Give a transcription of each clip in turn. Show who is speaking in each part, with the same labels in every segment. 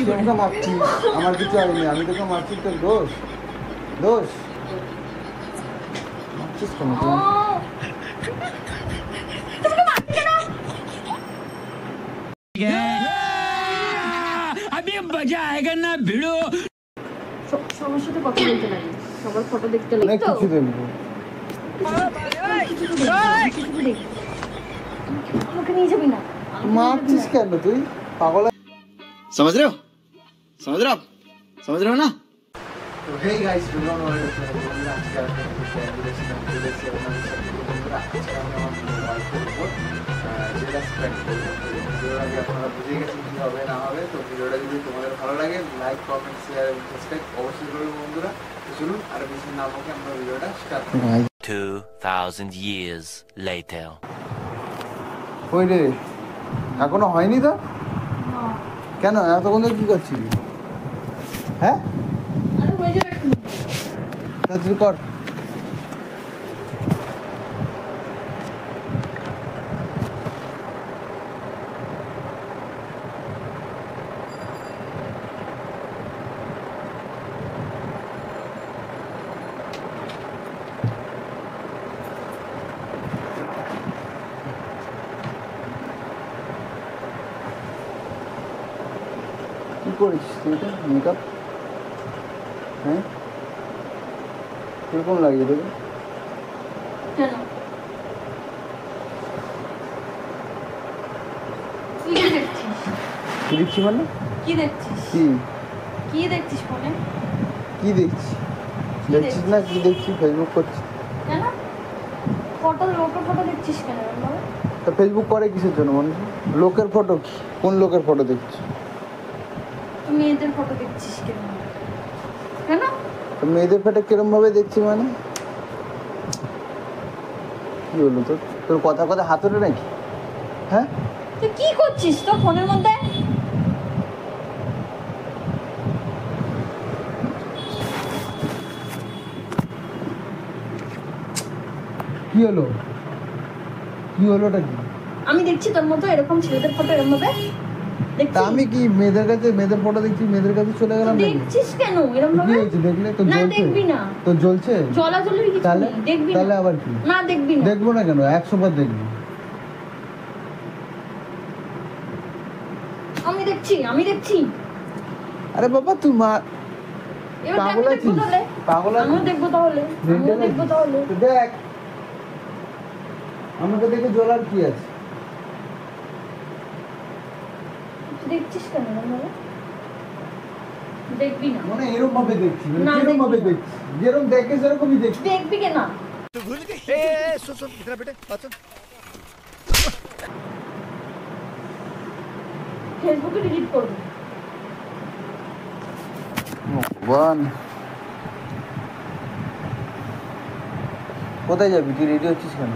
Speaker 1: কেন মারছিস? আমার কিছু হয়নি, আমি তোকে মারছি, তোর দোষ দোষ মারছিস কেন তুই?
Speaker 2: अभी मजा आएगा ना भिड़ो।
Speaker 3: সবার সাথে কথা বলতে লাগে, সবার ফটো দেখতে লাগে
Speaker 1: অনেক
Speaker 3: তো
Speaker 1: কিছু দেখবো।
Speaker 3: আমাকে নিয়ে যাবি না।
Speaker 1: মারছিস কেন তুই? পাগল।
Speaker 4: समझ रहे हो समझ रहे हो ना।
Speaker 1: তো হেই গাইস, বিলন ওয়েলকাম টু বন্ধুরা, আজকে আমি রেস্টুরেন্ট চলে এসেছি আপনাদের সাথে। বন্ধুরা আজকে আমি আমার ওয়াইফের উপর যেটা স্পেন্ড করবো, ভিডিওটা আগে আপনারা বুঝে গেছেন কী হবে না হবে। তো ভিডিওটা যদি তোমাদের ভালো লাগে লাইক কমেন্ট শেয়ার এবং সাবস্ক্রাইব অবশ্যই করবে বন্ধুরা। তো চলুন আর বেশি না বকে আমরা ভিডিওটা স্টার্ট করি।
Speaker 5: 2000 years later.
Speaker 1: ওই রে, এখনো হয়নি তো? কেন এতক্ষণ ধরে কী করছিলি? হ্যাঁ তাড়াতাড়ি কর। কি করেছিস তুই এটা মেকআপ? হ্যাঁ কিরকম লাগে তোকে?
Speaker 3: কেন তুই কি দেখছিস?
Speaker 1: কি দেখছি মানে?
Speaker 3: কি দেখছিস? কি দেখছিস ফোনে?
Speaker 1: কি দেখছি? দেখছিস না কি দেখছি? ফেসবুক করছি।
Speaker 3: কেন লোকের ফটো দেখছিস কেন?
Speaker 1: তা ফেসবুক করে কিসের জন্য মানুষ? লোকের ফটো কি? কোন লোকের ফটো দেখছিস?
Speaker 3: তুই মেয়েদের ফটো দেখছিস কেন? কেন
Speaker 1: তো মেয়েদের ফটো কিরম ভাবে দেখছি মানে? কি হলো তোর? তোর কথা কথা হাতুড়ে নাকি? হ্যাঁ
Speaker 3: তুই কি করছিস তো ফোনের মধ্যে?
Speaker 1: কি হলো? কি হলোটা কি?
Speaker 3: আমি দেখছি তোর মতো এরকম ছেলেদের ফটো এরকম ভাবে দেখছিস।
Speaker 1: তা আমি কি মেয়েদের কাছে মেয়েদের ফটো দেখছি, মেয়েদের কাছে চলে গেলাম নাকি?
Speaker 3: দেখছিস কেন এরকম
Speaker 1: কি
Speaker 3: ভাবে?
Speaker 1: হয়েছে দেখলে? তো
Speaker 3: না
Speaker 1: জ্বলছে?
Speaker 3: দেখবি না।
Speaker 1: তো জ্বলছে?
Speaker 3: জ্বলাজ্বলির কিছু
Speaker 1: তাহলে
Speaker 3: নেই, দেখবি না।
Speaker 1: তাহলে আবার কি?
Speaker 3: না দেখবি না।
Speaker 1: দেখবো না কেন? 100 বার দেখবো।
Speaker 3: আমি দেখছি।
Speaker 1: আরে বাবা তুই মা
Speaker 3: এবার
Speaker 1: পাগল
Speaker 3: আমি
Speaker 1: আছিস?
Speaker 3: দেখবো তাহলে।
Speaker 1: পাগল আছিস?
Speaker 3: আমিও দেখবো তাহলে।
Speaker 1: তো দেখ, আমাকে দেখে জ্বলার কি আছে?
Speaker 3: তুই দেখছিস কেন এরকম ভাবে? দেখবি না।
Speaker 1: মানে এরকম ভাবে দেখছি, মানে
Speaker 3: না,
Speaker 1: কিরকম ভাবে
Speaker 3: দেখবি না।
Speaker 1: দেখছি? যেরকম দেখে সেরকমই দেখছি।
Speaker 3: দেখবি কেন?
Speaker 4: सुन इतना बेटे बात सुन।
Speaker 3: ফেসবুকে ডিলিট করবি।
Speaker 1: ভগবান, কোথায় যাবি? তুই রেডি হচ্ছিস কেন?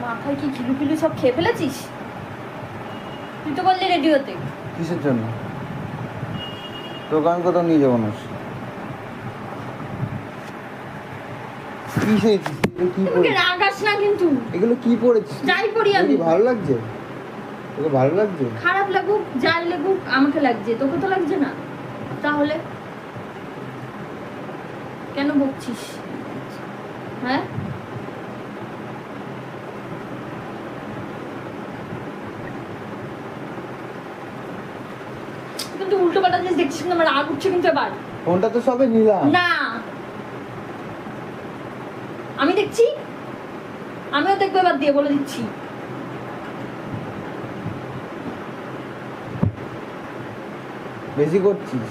Speaker 3: মাথায় কি খিলু সব খেয়ে ফেলেছিস? তুই তো বললি রেডি হতে।
Speaker 1: কিসের জন্য? তোকে আমি কোথাও নিয়ে যাবো না। কি খেয়েছিস? এগুলো কি
Speaker 3: তোকে
Speaker 1: পরেছিস?
Speaker 3: রাগাস না কিন্তু।
Speaker 1: এগুলো কি পরেছিস?
Speaker 3: যাই পরি আমি।
Speaker 1: তোকে ভালো লাগছে? তোকে ভালো লাগছে?
Speaker 3: খারাপ লাগুক যাই লাগুক আমাকে লাগছে, তোকে তো লাগছে না। তাহলে কেন বকছিস? হ্যাঁ কিন্তু উল্টো পাল্টা জিনিস দেখছিস না, আমার রাগ উঠছে কিন্তু এবার।
Speaker 1: ফোনটা তো সবে নিলাম।
Speaker 3: না আমি দেখছি, আমিও দেখবো এবার দিয়ে বলে দিচ্ছি।
Speaker 1: বেশি করছিস,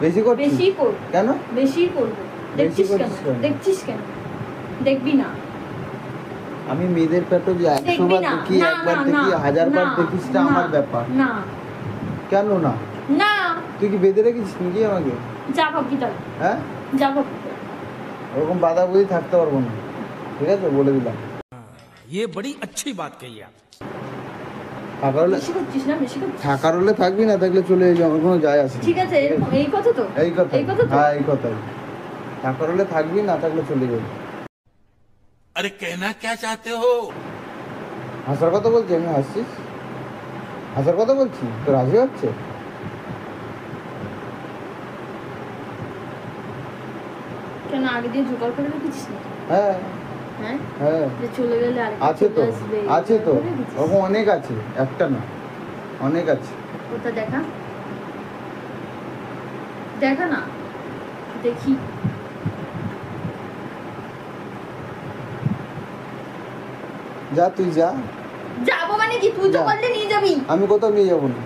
Speaker 1: বেশি করছিস।
Speaker 3: বেশি কর।
Speaker 1: কেন?
Speaker 3: বেশি করবো। দেখছিস কেন?
Speaker 1: করছিস কেন?
Speaker 3: দেখছিস কেন? দেখবি না।
Speaker 1: আমি মেয়েদের পেটো যে 100
Speaker 3: দেখবি
Speaker 1: বার
Speaker 3: না।
Speaker 1: দেখি,
Speaker 3: না,
Speaker 1: একবার
Speaker 3: না,
Speaker 1: দেখি,
Speaker 3: না,
Speaker 1: 1000 বার
Speaker 3: না,
Speaker 1: দেখিস, তা আমার
Speaker 3: না,
Speaker 1: ব্যাপার।
Speaker 3: না
Speaker 1: কেন না?
Speaker 3: না
Speaker 1: তুই কি বেঁধে রেখেছিস নাকি আমাকে?
Speaker 3: যা ভাববি তাহলে,
Speaker 1: হ্যাঁ
Speaker 3: যা ভাববি।
Speaker 1: ওরকম বাধা বুঝি থাকতে পারবো না, ঠিক আছে? বলে দিলাম।
Speaker 2: ये बड़ी अच्छी बात कही आप।
Speaker 1: থাকার হলে
Speaker 3: বেশি করছিস না, বেশি করছিস।
Speaker 1: থাকার হলে থাকবি, না থাকলে চলে যাবি, আমার কোনো যায় আসে না।
Speaker 3: ঠিক আছে এরকম এই কথা তো,
Speaker 1: এই কথা।
Speaker 3: এই কথা তো।
Speaker 1: হ্যাঁ এই কথাই। থাকার হলে থাকবি, না থাকলে চলে যাবি।
Speaker 5: अरे कहना क्या चाहते हो?
Speaker 1: হাসার কথা বলছি আমি? হাসছিস? আসার কথা বলছি তো রাজি হচ্ছে?
Speaker 3: কেন আগে দিয়ে জোগাড় করে রেখেছিস না?
Speaker 1: হ্যাঁ
Speaker 3: হ্যাঁ
Speaker 1: হ্যাঁ
Speaker 3: যে চলে গেলে আর
Speaker 1: আছে তো, আছে তো, ওরকম অনেক আছে, একটা না অনেক আছে।
Speaker 3: ওটা দেখা দেখা না দেখি।
Speaker 1: যা তুই যা।
Speaker 3: যাবো মানে কি? তুই তো
Speaker 1: যা।
Speaker 3: বললে নিয়ে যাবি।
Speaker 1: আমি কোথাও নিয়ে যাবো না।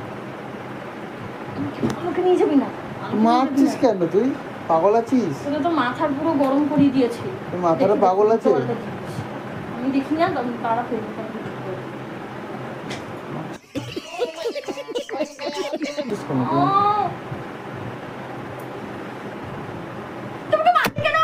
Speaker 3: আমাকে নিয়ে যাবি না? আমাকে নিয়ে
Speaker 1: মারছিস
Speaker 3: যাবি না।
Speaker 1: কেন তুই? পাগল আছিস?
Speaker 3: তোকে তো মাথার পুরো গরম করিয়ে দিয়েছে।
Speaker 1: তোর মাথাটা
Speaker 3: দেখি,
Speaker 1: পাগল আছে?
Speaker 3: জলটা দিস। আমি দেখি না তখন তারা ফেলবো। তোমাকে মারছি কেন?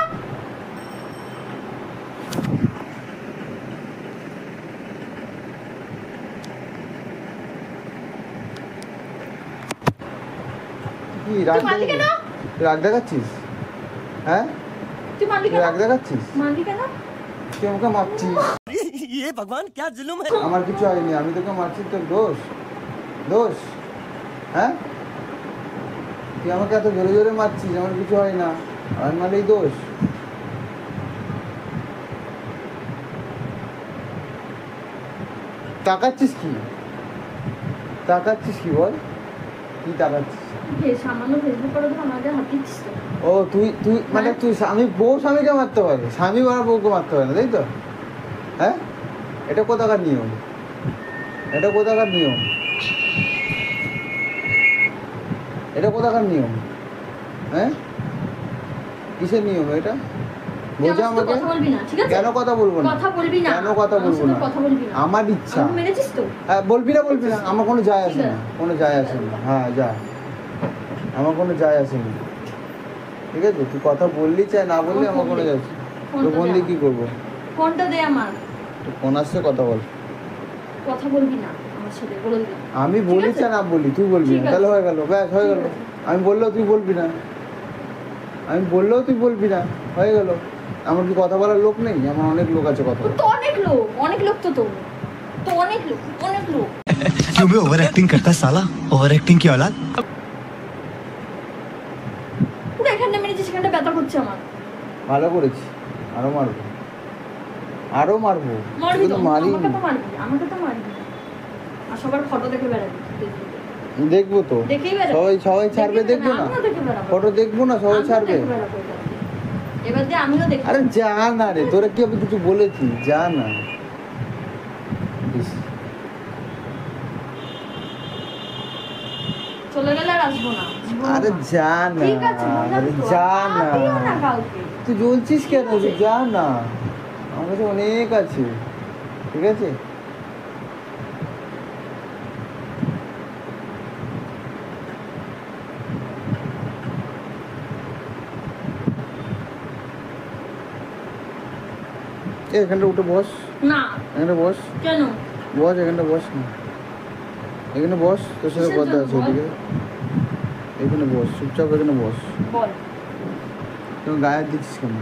Speaker 1: কি রাগ
Speaker 3: তুই মারলি কেন?
Speaker 1: রাগ দেখাচ্ছিস? হ্যাঁ
Speaker 3: তুই মারলি
Speaker 1: তুই
Speaker 3: কেন?
Speaker 1: রাগ দেখাচ্ছিস?
Speaker 3: মারলি কেন?
Speaker 1: তুই আমাকে মারছিস।
Speaker 5: ये भगवान क्या जुल्म है
Speaker 1: আমার কিছু হয়নি, আমি তোকে মারছি, তোর দোষ? দোষ? হ্যাঁ তুই আমাকে এত জোরে জোরে মারছিস, আমার কিছু হয় না, আর মারলেই দোষ? তাকাচ্ছিস কি? তাকাচ্ছিস কি বল? কি তাকাচ্ছিস?
Speaker 3: সামান্য ফেসবুক করে তো আমাদের হাত দিচ্ছিস তো।
Speaker 1: ও তুই তুই মানে তুই স্বামী বউ স্বামীকে মারতে পারে, স্বামী বড় বউকে মারতে পারে না, তাই তো? হ্যাঁ এটা কোথাকার নিয়ম? এটা কোথাকার নিয়ম? এটা কোথাকার নিয়ম? হ্যাঁ কিসের নিয়ম এটা?
Speaker 3: তুই
Speaker 1: বোঝা
Speaker 3: আমার সাথে
Speaker 1: আমাকে।
Speaker 3: কথা বলবি না, ঠিক আছে?
Speaker 1: কেন কথা বলবো না?
Speaker 3: কথা বলবি না।
Speaker 1: কেন কথা
Speaker 3: আমার
Speaker 1: বলবো
Speaker 3: সাথে
Speaker 1: না?
Speaker 3: কথা বলবি না।
Speaker 1: আমার ইচ্ছা।
Speaker 3: আমাকে মেরেছিস তো?
Speaker 1: হ্যাঁ বলবি না, বলবি না, আমার কোনো যায় আসে
Speaker 3: ঠিক
Speaker 1: না,
Speaker 3: আছে।
Speaker 1: কোনো যায় আসে না। হ্যাঁ যা, আমার কোনো যায় আসে না, ঠিক আছে? তুই কথা বললি চাই না বললি আমার কোনো যায় আসে না। তো ফোন দিয়ে কি করবো?
Speaker 3: ফোনটা দে আমার।
Speaker 1: তো ফোন আসছে, কথা বল।
Speaker 3: কথা বলবি না আমার সাথে, বলে দিলাম।
Speaker 1: আমি
Speaker 3: ঠিক
Speaker 1: বলি
Speaker 3: আছে?
Speaker 1: চাই না বলি, তুই বলবি
Speaker 3: ঠিক
Speaker 1: না,
Speaker 3: আছে।
Speaker 1: তাহলে হয়ে গেল, ব্যাস হয়ে গেল।
Speaker 3: ঠিক আছে।
Speaker 1: আমি বললেও তুই বলবি না, আমি বললেও তুই বলবি না, হয়ে গেল। আমার কি কথা বলার লোক নেই? আমার অনেক লোক আছে কথা
Speaker 3: তোর
Speaker 1: বলার।
Speaker 3: তো অনেক লোক, অনেক লোক তো তোর। তো অনেক লোক, অনেক লোক।
Speaker 6: क्यों बे ओवर एक्टिंग करता है साला ओवर एक्टिंग की औलाद
Speaker 3: পুরো এখানটা মেরেছিস, সেখানটা ব্যথা করছে আমার।
Speaker 1: ভালো করেছি, আরো মারবো, আরো মারবো।
Speaker 3: মারবি
Speaker 1: তোকে
Speaker 3: তো,
Speaker 1: তো মারি,
Speaker 3: আমাকে তো মারবি, আমাকে তো মারবি। আর সবার ফটো দেখে বেড়াবি ফেসবুকে।
Speaker 1: দেখবো তো,
Speaker 3: দেখেই বেড়াবি।
Speaker 1: সবাই সবাই ছাড়বে,
Speaker 3: দেখেই
Speaker 1: দেখবো না?
Speaker 3: আমিও দেখে বেড়াবো।
Speaker 1: ফটো দেখবো না, সবাই
Speaker 3: আমিও
Speaker 1: ছাড়বে।
Speaker 3: দেখে বেড়াবো এবার। এবার দিয়ে আমিও দেখি।
Speaker 1: আরে যা না রে, তোরা কি আমি কিছু বলেছি? যা না। ইস,
Speaker 3: চলে গেলে আর আসবো না। জীবনেও
Speaker 1: আরে
Speaker 3: না।
Speaker 1: যা না,
Speaker 3: ঠিক আছে, বললাম
Speaker 1: আরে
Speaker 3: তো,
Speaker 1: যা না।
Speaker 3: আমিও না কাউকে।
Speaker 1: তুই জ্বলছিস কেন?
Speaker 3: ঠিক আছে।
Speaker 1: তুই যা না, আমার কাছে অনেক আছে, ঠিক আছে? এখানটা উঠে বস,
Speaker 3: না।
Speaker 1: এখানটা বস,
Speaker 3: কেন?
Speaker 1: বস, এখানটা বস না, এখানে বস, তোর সাথে
Speaker 3: কিসের
Speaker 1: কথা
Speaker 3: জন্য
Speaker 1: আছে
Speaker 3: বল?
Speaker 1: ওদিকে। এখানে বস, চুপচাপ এখানে বস।
Speaker 3: বল।
Speaker 1: তুমি গায়ে হাত দিচ্ছিস কেন?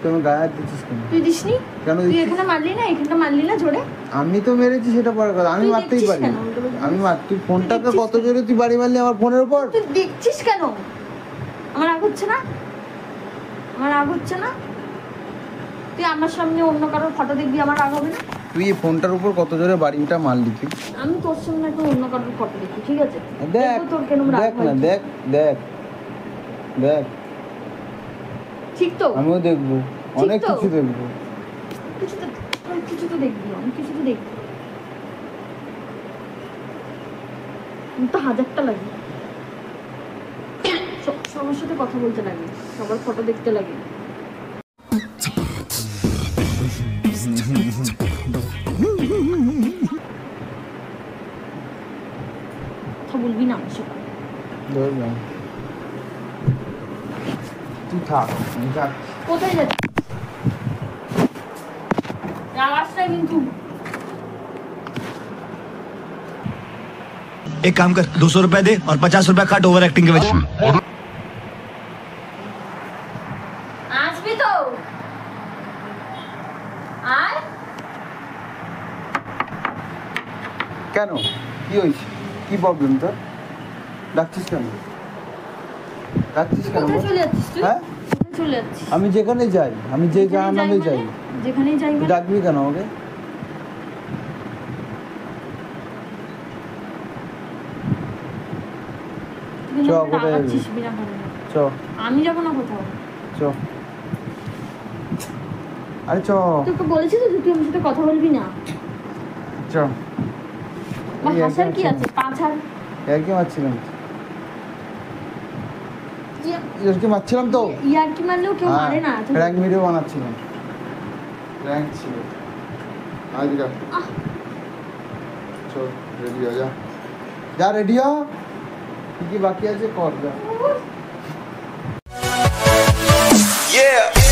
Speaker 1: তুমি গায়ে হাত দিচ্ছিস কেন?
Speaker 3: তুই দিসনি?
Speaker 1: কেন
Speaker 3: তুই
Speaker 1: দিচ্ছিস?
Speaker 3: এখানে মারলি না, এখানটা মারলি না জোরে?
Speaker 1: আমি তো মেরেছি, সেটা পরে কথা, আমি
Speaker 3: তুই
Speaker 1: মারতেই
Speaker 3: দেখছিস
Speaker 1: পারি।
Speaker 3: কেন? উল্টো পাল্টা
Speaker 1: আমি মার, তুই ফোনটাকে
Speaker 3: দেখছিস
Speaker 1: কত জোরে তুই বাড়ি মারলি আমার ফোনের উপর।
Speaker 3: তুই দেখছিস কেন? আমার রাগ হচ্ছে না? আমার রাগ হচ্ছে না? তুই আমার সামনে অন্য কারোর ফটো দেখবি, আমার রাগ হবে না?
Speaker 1: তুই এই ফোনটার উপর কত জোরে বাড়িটা মারলি তুই।
Speaker 3: আমি তোর সামনে একটা অন্য কারোর ফটো দেখি, ঠিক আছে?
Speaker 1: দেখ,
Speaker 3: দেখবো তোর কেন রাগ
Speaker 1: দেখ
Speaker 3: হয়।
Speaker 1: না, দেখ দেখ দেখ,
Speaker 3: ঠিক তো?
Speaker 1: আমিও দেখবো, অনেক
Speaker 3: তো?
Speaker 1: কিছু দেখবো।
Speaker 3: কিছু তো দেখবি, অনেক কিছু তো দেখবি। আমি তো হাজারটা লাগে, সবার সাথে কথা বলতে লাগে, সবার ফটো দেখতে লাগে। কথা বলবি না আমার সাথে।
Speaker 1: ধর না। তুই থাক, আমি যাচ্ছি।
Speaker 3: কোথায় যাচ্ছিস? আওয়াজটা কিন্তু
Speaker 6: एक काम कर 200 रुपए दे और 50 रुपए काट ओवर एक्टिंग के वजह
Speaker 3: আসবি তো? আয়
Speaker 1: কি হয়েছে? কি প্রবলেম তোর? ডাকছিস কেন? ডাকছিস কেন?
Speaker 3: কোথায় চলে যাচ্ছিস তুই?
Speaker 1: হ্যাঁ?
Speaker 3: কোথায় চলে যাচ্ছিস?
Speaker 1: আমি যেখানে যাই, আমি যে
Speaker 3: যেখানেই
Speaker 1: যার নামে যাই।
Speaker 3: যেখানেই যাই
Speaker 1: তুই
Speaker 3: মানে?
Speaker 1: ডাকবি কেন আমাকে?
Speaker 3: তুই
Speaker 1: চ,
Speaker 3: আমাকে
Speaker 1: কোথায় যাবি?
Speaker 3: রাগাচ্ছিস বিনা কারণে।
Speaker 1: চ
Speaker 3: আমি যাবো না কোথাও।
Speaker 1: চ আরে চ
Speaker 3: তোকে বলেছি তো যে তুই আমার সাথে কথা বলবি না।
Speaker 1: চ
Speaker 3: বা
Speaker 1: এই আর কি
Speaker 3: হাসার কি
Speaker 1: আছে?
Speaker 3: আছে? পাছার
Speaker 1: আর কি মারছিলাম? আর কি মারছিলাম তো?
Speaker 3: ইয়ার কি মারলেও কেউ মারে না।
Speaker 1: র্যাঙ্ক ভিডিও বানাচ্ছিলাম। র্যাঙ্ক ছিল। আয় দিকা। চল রেডি হয়ে যা। যা রেডি হ। কি বাকি আছে কর যা।
Speaker 7: Yeah.